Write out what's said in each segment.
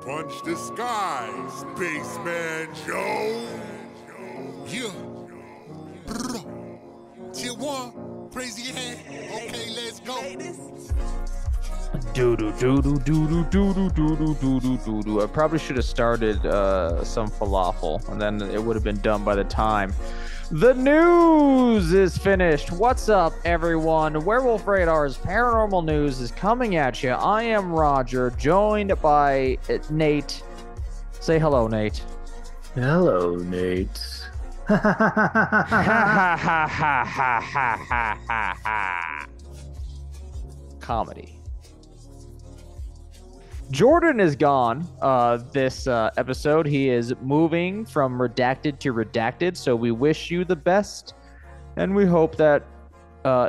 Punch the sky, Spaceman Joe. Yeah. Tier 1, praise your hand. Okay, let's go. I probably should have started some falafel, and then it would have been done by the time the news is finished. What's up, everyone? Werewolf Radar's Paranormal News is coming at you. I am Roger, joined by Nate. Say hello, Nate. Hello, Nate. Ha ha ha ha ha ha ha ha. Comedy. Jordan is gone this episode. He is moving from redacted to redacted, so we wish you the best, and we hope that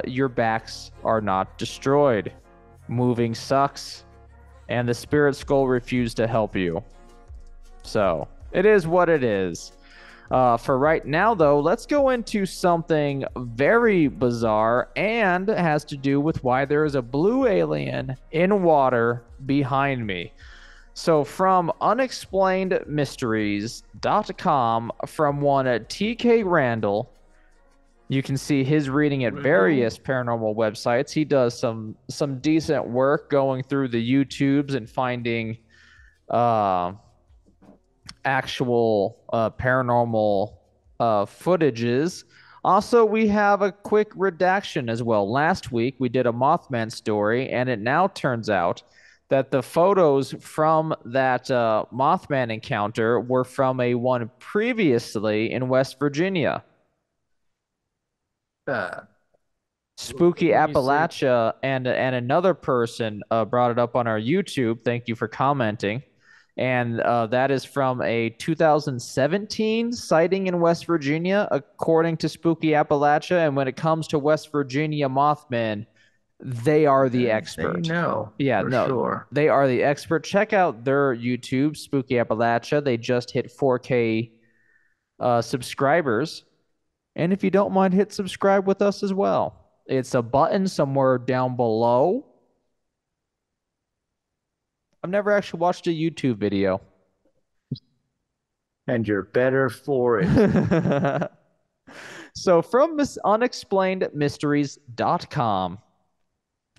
your backs are not destroyed. Moving sucks, and the Spirit Skull refused to help you. So, it is what it is. For right now, though, let's go into something very bizarre and has to do with why there is a blue alien in water behind me. So from unexplainedmysteries.com, from one TK Randall, you can see his reading at various paranormal websites. He does some decent work going through the YouTubes and finding actual paranormal footages. Also, we have a quick redaction as well. Last week, we did a Mothman story, and it now turns out that the photos from that Mothman encounter were from a one previously in West Virginia. Spooky Appalachia and another person brought it up on our YouTube. Thank you for commenting. And that is from a 2017 sighting in West Virginia, according to Spooky Appalachia. And when it comes to West Virginia Mothman, they are the expert. Sure. They are the expert. Check out their YouTube, Spooky Appalachia. They just hit 4K subscribers. And if you don't mind, hit subscribe with us as well. It's a button somewhere down below. I've never actually watched a YouTube video. And you're better for it. So from unexplainedmysteries.com,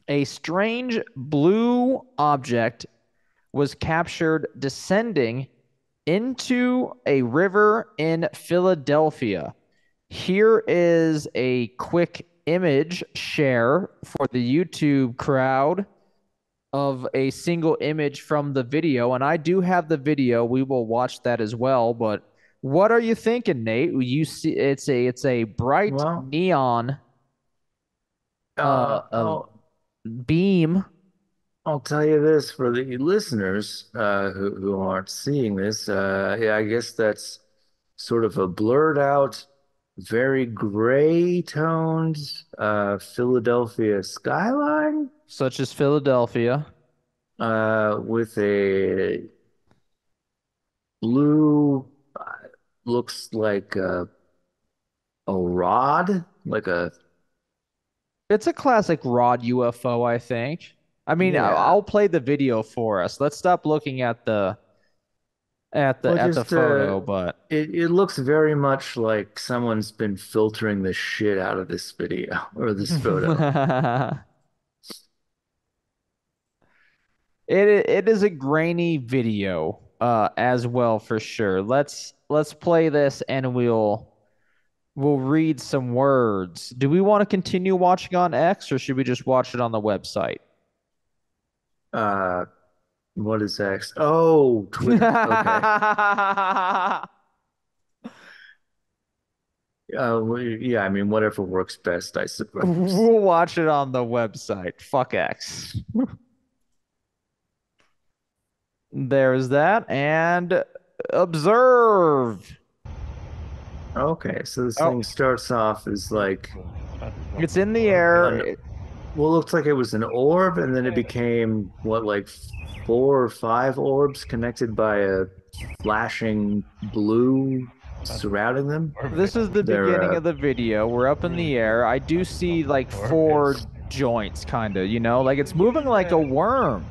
a strange blue object was captured descending into a river in Philadelphia. Here is a quick image share for the YouTube crowd of a single image from the video, and I do have the video. We will watch that as well. But what are you thinking, Nate? You see, it's a bright neon beam. I'll tell you this for the listeners who aren't seeing this. Yeah, I guess that's sort of a blurred out, very gray toned Philadelphia skyline. Such as Philadelphia. With a blue, looks like a rod, like a... It's a classic rod UFO, I think. I mean, yeah. I'll play the video for us. Let's stop looking at the photo, but it looks very much like someone's been filtering the shit out of this video or this photo. It is a grainy video as well, for sure. Let's play this and we'll read some words. Do we want to continue watching on X, or should we just watch it on the website? What is X? Oh, Twitter. Okay. Yeah, I mean, whatever works best, I suppose. We'll watch it on the website. Fuck X. There's that, and observe. Okay, so this thing starts off as like... It's in the air. Well, it looks like it was an orb, and then it became, what, like 4 or 5 orbs connected by a flashing blue surrounding them? This is the beginning of the video. We're up in the air. I do see, like, 4 joints, kind of, you know? Like, it's moving like a worm.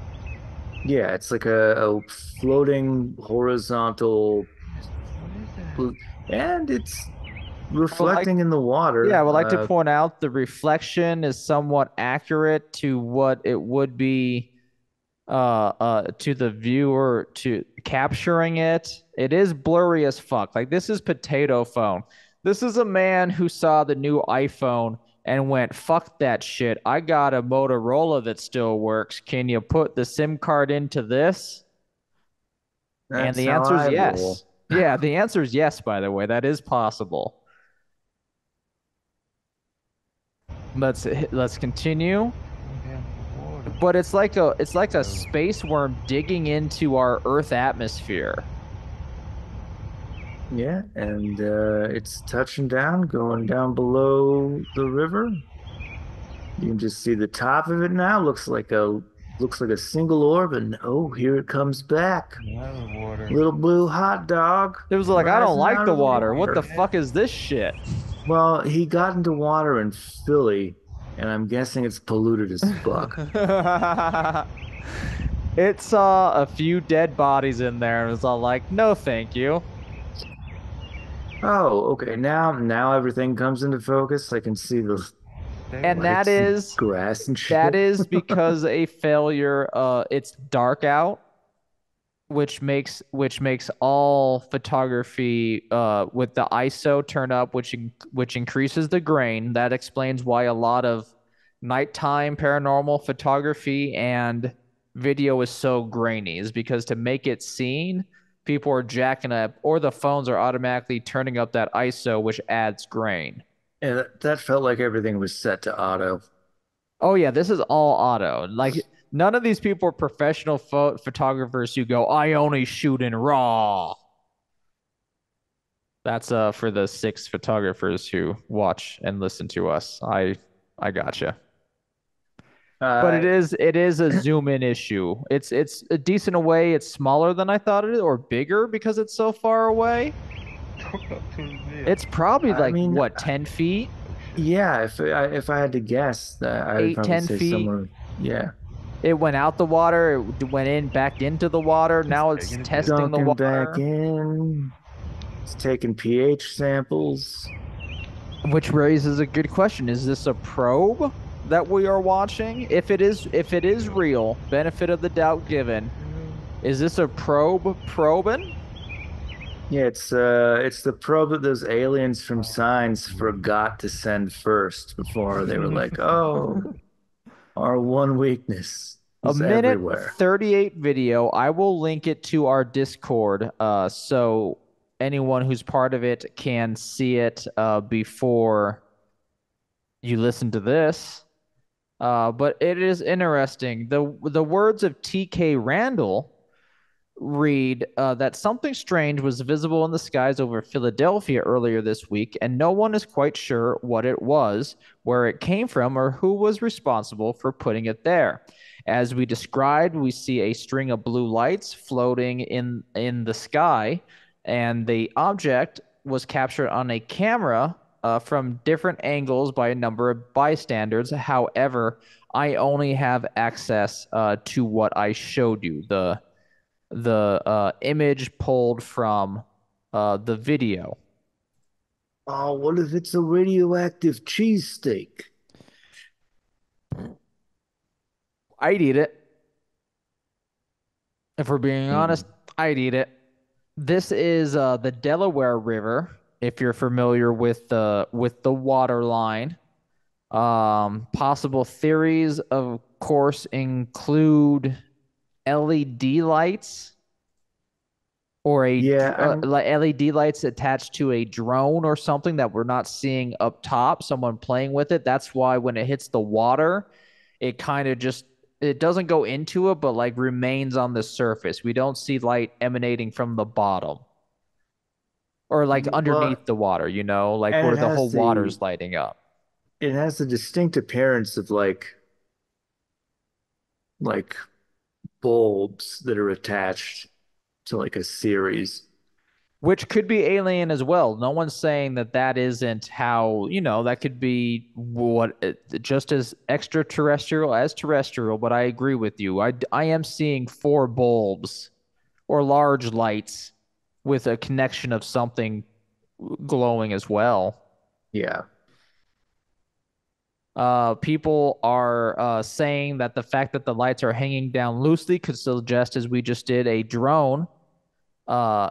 Yeah, it's like a floating horizontal, bl- and it's I would like reflecting in the Yeah, I water. would like to point out the reflection is somewhat accurate to what it would be to the viewer to capturing it. It is blurry as fuck. Like this is potato phone. This is a man who saw the new iPhone and went, fuck that shit. I got a Motorola that still works. Can you put the SIM card into this? And That's the how answer is I yes. roll. Yeah, the answer is yes, by the way. That is possible. Let's continue. But it's like a space worm digging into our Earth atmosphere. Yeah, and it's touching down, going down below the river. You can just see the top of it now. Looks like a single orb, and oh, here it comes back. Little blue hot dog It was like, I don't rising like out the of the water. What the water. fuck is this shit? Well, he got into water in Philly, and I'm guessing it's polluted as fuck. It saw a few dead bodies in there and was all like, no, thank you. Oh, okay. Now everything comes into focus. I can see the And that lights and is grass and that shit. is because a failure, it's dark out, which makes all photography with the ISO turn up, which increases the grain. That explains why a lot of nighttime paranormal photography and video is so grainy, is because to make it seen, people are jacking up, or the phones are automatically turning up that ISO, which adds grain. And that felt like everything was set to auto. Oh yeah, this is all auto. Like none of these people are professional photographers who go, I only shoot in RAW. That's for the six photographers who watch and listen to us. I gotcha. But it Uh, is it is a zoom in issue. It's a decent away. It's smaller than I thought it is, or bigger because it's so far away. It's probably I like mean, what, 10 feet, yeah. If I had to guess, I'd eight, probably ten say feet. somewhere. Yeah, It went out the water. It went in back into the water. Now it's testing the dunking back water. in. It's taking pH samples. Which raises a good question. Is this a probe that we are watching? If it is real, benefit of the doubt given, is this a probe probing? Yeah, it's the probe that those aliens from Signs forgot to send first before they were like, oh, our one weakness A is minute everywhere. 38 video. I will link it to our Discord, so anyone who's part of it can see it before you listen to this. But it is interesting. The words of T.K. Randall read that something strange was visible in the skies over Philadelphia earlier this week, and no one is quite sure what it was, where it came from, or who was responsible for putting it there. As we described, we see a string of blue lights floating in the sky, and the object was captured on a camera from different angles by a number of bystanders. However, I only have access to what I showed you, the image pulled from the video. Oh, what if it's a radioactive cheesesteak? I'd eat it. If we're being honest, Mm. I'd eat it. This is the Delaware River. If you're familiar with the water line, possible theories, of course, include LED lights or Yeah, I'm like LED lights attached to a drone or something that we're not seeing up top, someone playing with it. That's why when it hits the water, it kind of just it doesn't go into it, but like remains on the surface. We don't see light emanating from the bottom or like well, underneath the water, like and where the whole water's lighting up. it has the distinct appearance of like bulbs that are attached to like a series. which could be alien as well. No one's saying that that isn't how, that could be just as extraterrestrial as terrestrial, but I agree with you. I am seeing four bulbs or large lights with a connection of something glowing as well. Yeah. People are saying that the fact that the lights are hanging down loosely could suggest, as we just did, a drone uh,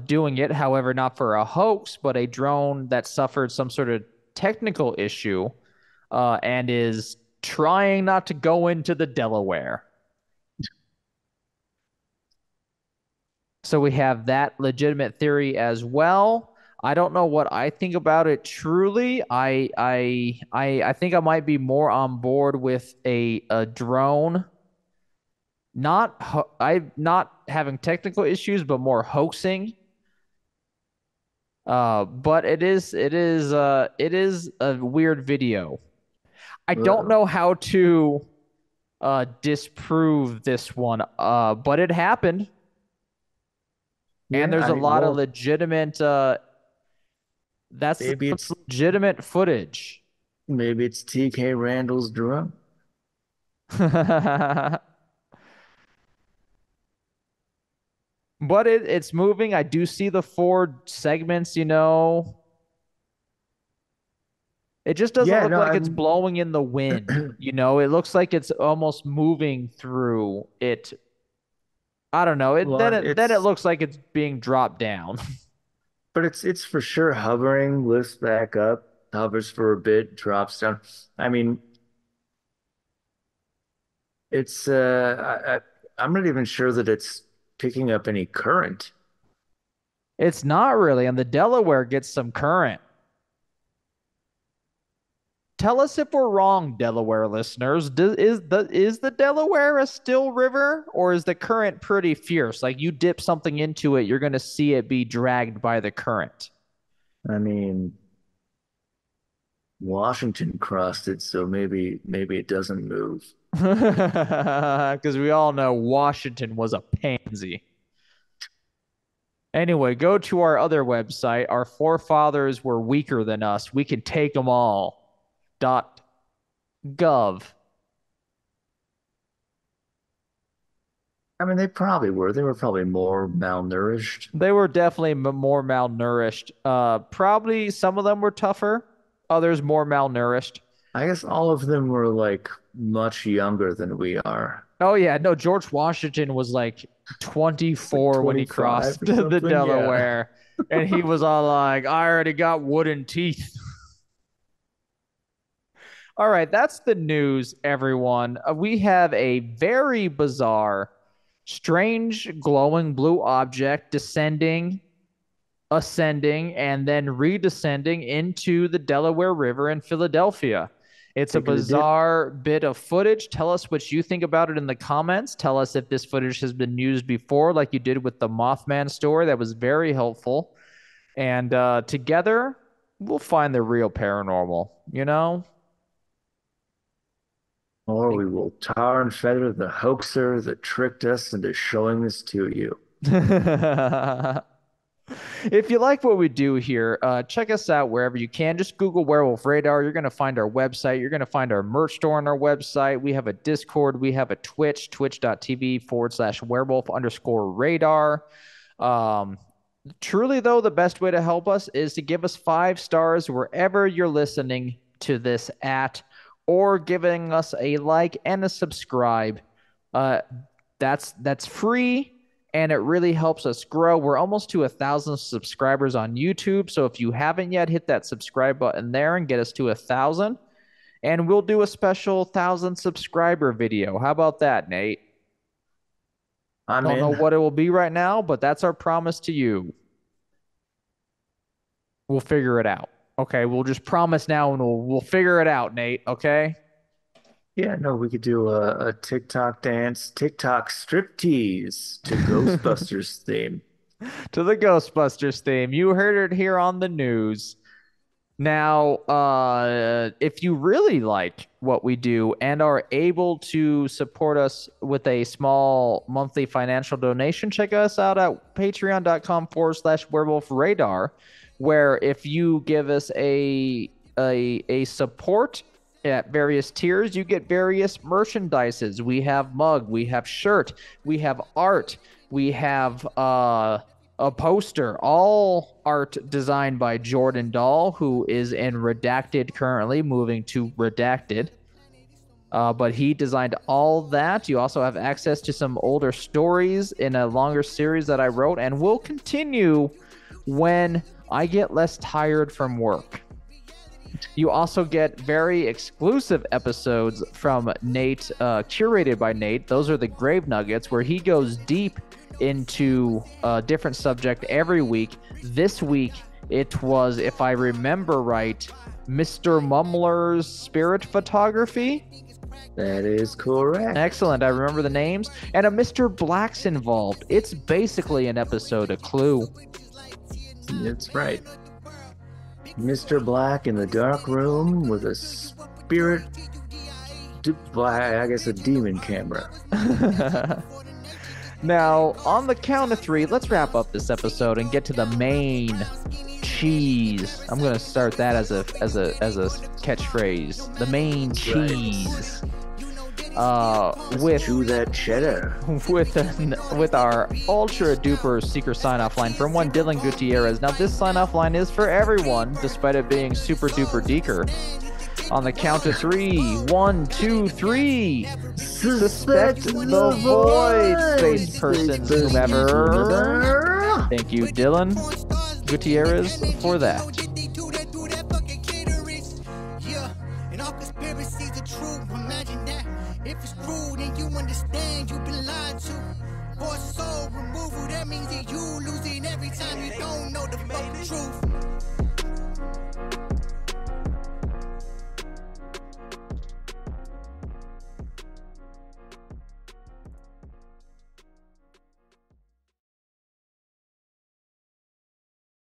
doing it. However, not for a hoax, but a drone that suffered some sort of technical issue and is trying not to go into the Delaware. So we have that legitimate theory as well. I don't know what I think about it truly. I think I might be more on board with a drone, not having technical issues, but more hoaxing. But it is a weird video. I don't Uh, know how to disprove this one. But it happened, and yeah, there's a lot of well, legitimate that's maybe it's legitimate footage. maybe it's TK Randall's drone. But it's moving. I do see the four segments. It just doesn't Yeah, look no, like it's I'm blowing in the wind. It looks like it's almost moving through it. I don't know. It then well, it looks like it's being dropped down. but it's for sure hovering, lifts back up, hovers for a bit, drops down. I mean, it's I'm not even sure that it's picking up any current. It's not really, and the Delaware gets some current. Tell us if we're wrong, Delaware listeners. Is the Delaware a still river, or is the current pretty fierce? Like you dip something into it, you're going to see it be dragged by the current. I mean, Washington crossed it, so maybe it doesn't move. Because we all know Washington was a pansy. Anyway, go to our other website. Our forefathers were weaker than us. We can take them all. .gov. I mean, they probably were. They were probably more malnourished. They were definitely more malnourished. Probably some of them were tougher, others more malnourished. I guess all of them were like much younger than we are. Oh yeah, no, George Washington was like It's like 24 when he 25 crossed or the something. Yeah. Delaware, and he was all like, "I already got wooden teeth." All right, that's the news, everyone. We have a very bizarre, strange, glowing blue object descending, ascending, and then redescending into the Delaware River in Philadelphia. It's a Taking a dip. bizarre bit of footage. Tell us what you think about it in the comments. Tell us if this footage has been used before, like you did with the Mothman story. That was very helpful. And together, we'll find the real paranormal. Or we will tar and feather the hoaxer that tricked us into showing this to you. If you like what we do here, check us out wherever you can. Just Google Werewolf Radar. You're going to find our website. You're going to find our merch store on our website. We have a Discord. We have a Twitch, twitch.tv/werewolf_radar. Um, Truly, though, the best way to help us is to give us 5 stars wherever you're listening to this at, or giving us a like and a subscribe. Uh, that's free, and it really helps us grow. We're almost to 1,000 subscribers on YouTube, so if you haven't yet, hit that subscribe button there and get us to 1,000, and we'll do a special 1,000 subscriber video. How about that, Nate? I'm Don't know in. what it will be right now, but that's our promise to you. We'll figure it out. Okay, we'll just promise now and we'll figure it out, Nate, okay? Yeah, no, we could do a TikTok dance, TikTok striptease to Ghostbusters theme. To the Ghostbusters theme. You heard it here on the news. Now, if you really like what we do and are able to support us with a small monthly financial donation, check us out at patreon.com/werewolf radar, where if you give us a support at various tiers, you get various merchandises. We have mug, we have shirt, we have art, we have a poster, all art designed by Jordan Dahl, who is in Redacted currently, moving to Redacted. But he designed all that. You also have access to some older stories in a longer series that I wrote and will continue when I get less tired from work. You also get very exclusive episodes from Nate, curated by Nate. Those are the Grave Nuggets, where he goes deep into a different subject every week. This week, it was, if I remember right, Mr. Mumbler's spirit photography. That is correct. Excellent. I remember the names. And a Mr. Black's involved. It's basically an episode of Clue. That's right. Mr. Black in the dark room with a spirit, I guess a demon camera. Now, on the count of 3, let's wrap up this episode and get to the main cheese. I'm gonna start that as a catchphrase. The main cheese. With chew that cheddar. with our ultra duper secret sign off line from one Dylan Gutierrez. Now, this sign off line is for everyone, despite it being super duper deeker. On the count of 3, 1, 2, 3. Suspect the void, space persons, whomever. Thank you, Dylan Gutierrez, for that.